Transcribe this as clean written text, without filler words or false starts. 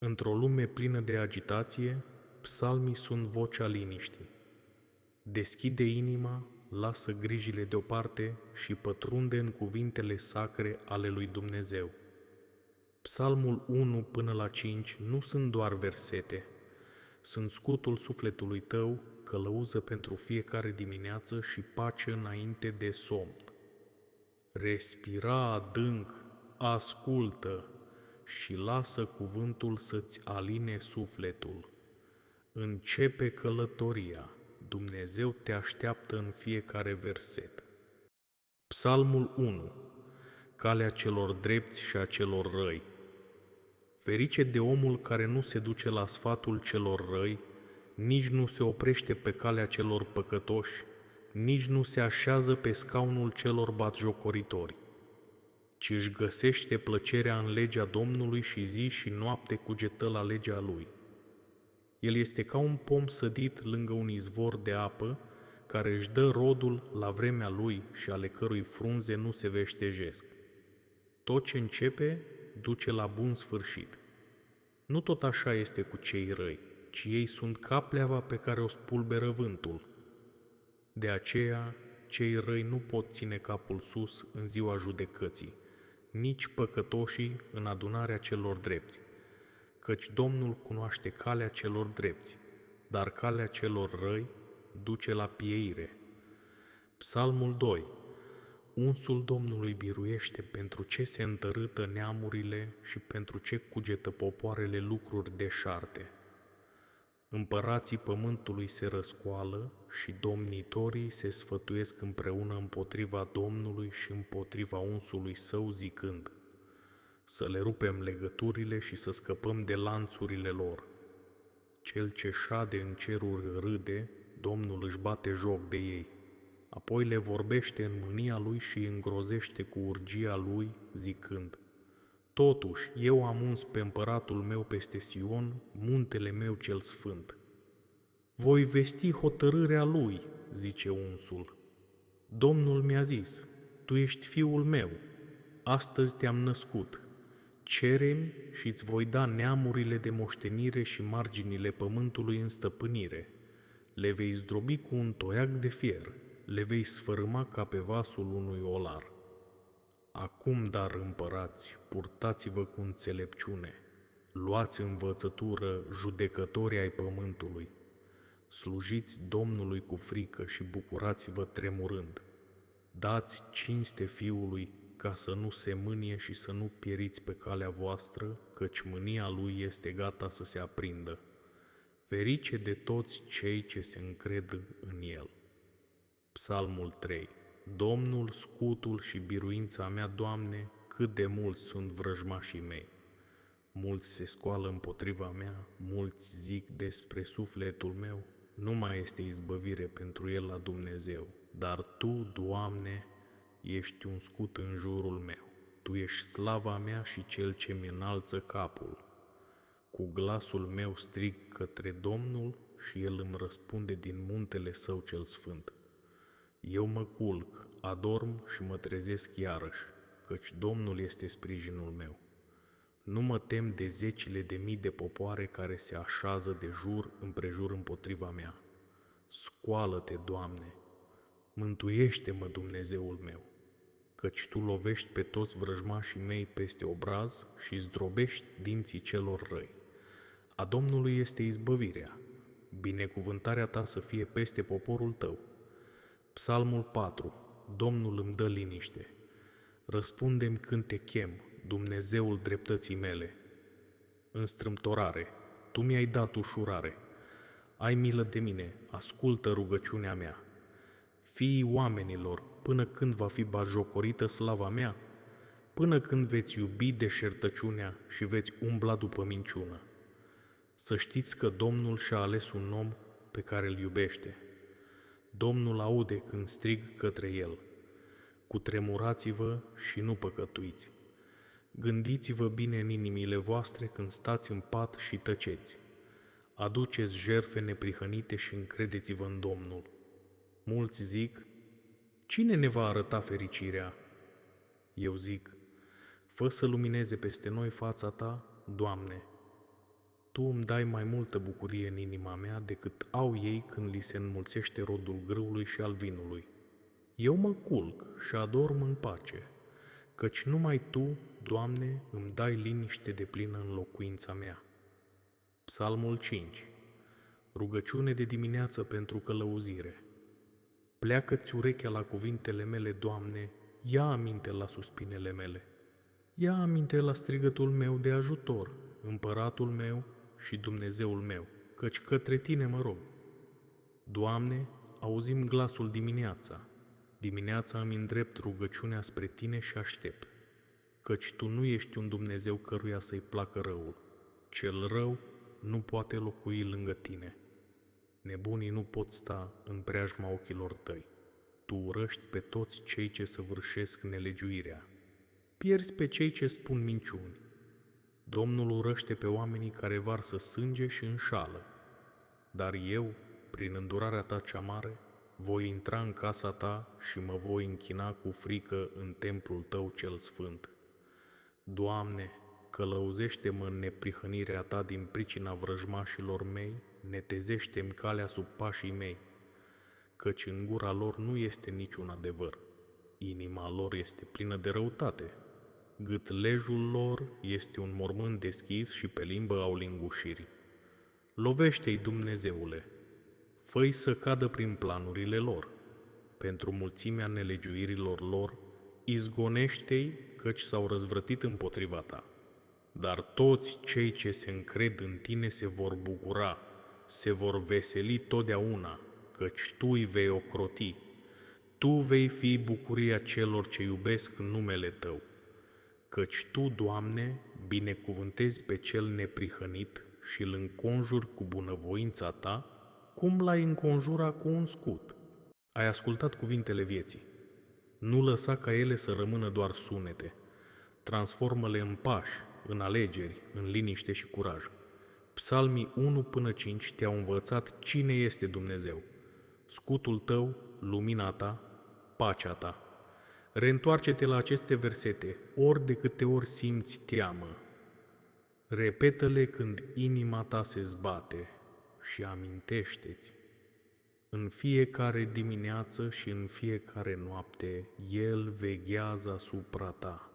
Într-o lume plină de agitație, psalmii sunt vocea liniștii. Deschide inima, lasă grijile deoparte și pătrunde în cuvintele sacre ale lui Dumnezeu. Psalmul 1 până la 5 nu sunt doar versete, sunt scutul sufletului tău, călăuză pentru fiecare dimineață și pace înainte de somn. Respira adânc, ascultă și lasă cuvântul să-ți aline sufletul. Începe călătoria, Dumnezeu te așteaptă în fiecare verset. Psalmul 1. Calea celor drepți și a celor răi. Ferice de omul care nu se duce la sfatul celor răi, nici nu se oprește pe calea celor păcătoși, nici nu se așează pe scaunul celor batjocoritori, ci își găsește plăcerea în legea Domnului și zi și noapte cugetă la legea Lui. El este ca un pom sădit lângă un izvor de apă, care își dă rodul la vremea lui și ale cărui frunze nu se veștejesc. Tot ce începe, duce la bun sfârșit. Nu tot așa este cu cei răi, ci ei sunt ca pleava pe care o spulberă vântul. De aceea, cei răi nu pot ține capul sus în ziua judecății, nici păcătoșii în adunarea celor drepți, căci Domnul cunoaște calea celor drepți, dar calea celor răi duce la pieire. Psalmul 2. Unsul Domnului biruiește pentru ce se întărâtă neamurile și pentru ce cugetă popoarele lucruri deșarte. Împărații pământului se răscoală și domnitorii se sfătuiesc împreună împotriva Domnului și împotriva unsului său, zicând: să le rupem legăturile și să scăpăm de lanțurile lor. Cel ce șade în ceruri râde, Domnul își bate joc de ei. Apoi le vorbește în mânia lui și îi îngrozește cu urgia lui, zicând: totuși, eu am uns pe împăratul meu peste Sion, muntele meu cel sfânt. Voi vesti hotărârea lui, zice unsul. Domnul mi-a zis: tu ești fiul meu, astăzi te-am născut. Cere-mi și îți voi da neamurile de moștenire și marginile pământului în stăpânire. Le vei zdrobi cu un toiac de fier, le vei sfărâma ca pe vasul unui olar. Acum, dar, împărați, purtați-vă cu înțelepciune, luați învățătură, judecători ai pământului, slujiți Domnului cu frică și bucurați-vă tremurând, dați cinste Fiului ca să nu se mânie și să nu pieriți pe calea voastră, căci mânia Lui este gata să se aprindă. Ferice de toți cei ce se încred în El. Psalmul 3. Domnul, scutul și biruința mea, Doamne, cât de mulți sunt vrăjmașii mei. Mulți se scoală împotriva mea, mulți zic despre sufletul meu, nu mai este izbăvire pentru el la Dumnezeu, dar Tu, Doamne, ești un scut în jurul meu. Tu ești slava mea și cel ce mi înalță capul. Cu glasul meu strig către Domnul și El îmi răspunde din muntele Său cel sfânt. Eu mă culc, adorm și mă trezesc iarăși, căci Domnul este sprijinul meu. Nu mă tem de zecile de mii de popoare care se așează de jur împrejur împotriva mea. Scoală-te, Doamne! Mântuiește-mă, Dumnezeul meu! Căci Tu lovești pe toți vrăjmașii mei peste obraz și zdrobești dinții celor răi. A Domnului este izbăvirea. Binecuvântarea Ta să fie peste poporul Tău. Psalmul 4. Domnul îmi dă liniște. Răspunde-mi când te chem, Dumnezeul dreptății mele. În strâmtorare, Tu mi-ai dat ușurare. Ai milă de mine, ascultă rugăciunea mea. Fiii oamenilor, până când va fi batjocorită slava mea? Până când veți iubi deșertăciunea și veți umbla după minciună? Să știți că Domnul și-a ales un om pe care îl iubește. Domnul aude când strig către El. Cutremurați-vă și nu păcătuiți. Gândiți-vă bine în inimile voastre când stați în pat și tăceți. Aduceți jertfe neprihănite și încredeți-vă în Domnul. Mulți zic: cine ne va arăta fericirea? Eu zic: fă să lumineze peste noi fața Ta, Doamne. Tu îmi dai mai multă bucurie în inima mea decât au ei când li se înmulțește rodul grâului și al vinului. Eu mă culc și adorm în pace, căci numai Tu, Doamne, îmi dai liniște deplină în locuința mea. Psalmul 5. Rugăciune de dimineață pentru călăuzire. Pleacă-ți urechea la cuvintele mele, Doamne, ia aminte la suspinele mele. Ia aminte la strigătul meu de ajutor, Împăratul meu și Dumnezeul meu, căci către Tine mă rog. Doamne, auzim glasul dimineața. Dimineața îmi îndrept rugăciunea spre Tine și aștept, căci Tu nu ești un Dumnezeu căruia să-i placă răul. Cel rău nu poate locui lângă Tine. Nebunii nu pot sta în preajma ochilor Tăi. Tu urăști pe toți cei ce săvârșesc nelegiuirea. Pierzi pe cei ce spun minciuni. Domnul urăște pe oamenii care varsă sânge și înșală. Dar eu, prin îndurarea Ta cea mare, voi intra în casa Ta și mă voi închina cu frică în templul Tău cel sfânt. Doamne, călăuzește-mă în neprihănirea Ta din pricina vrăjmașilor mei, netezește-mi calea sub pașii mei, căci în gura lor nu este niciun adevăr. Inima lor este plină de răutate. Gâtlejul lor este un mormânt deschis și pe limbă au lingușiri. Lovește-i, Dumnezeule, fă-i să cadă prin planurile lor. Pentru mulțimea nelegiuirilor lor, izgonește-i, căci s-au răzvrătit împotriva Ta. Dar toți cei ce se încred în Tine se vor bucura, se vor veseli totdeauna, căci Tu îi vei ocroti. Tu vei fi bucuria celor ce iubesc numele Tău, căci Tu, Doamne, binecuvântezi pe cel neprihănit și îl înconjuri cu bunăvoința Ta, cum l-ai înconjura cu un scut. Ai ascultat cuvintele vieții. Nu lăsa ca ele să rămână doar sunete. Transformă-le în pași, în alegeri, în liniște și curaj. Psalmii 1-5 te-au învățat cine este Dumnezeu. Scutul tău, lumina ta, pacea ta. Reîntoarce-te la aceste versete, ori de câte ori simți teamă. Repetă-le când inima ta se zbate și amintește-ți. În fiecare dimineață și în fiecare noapte, El veghează asupra ta.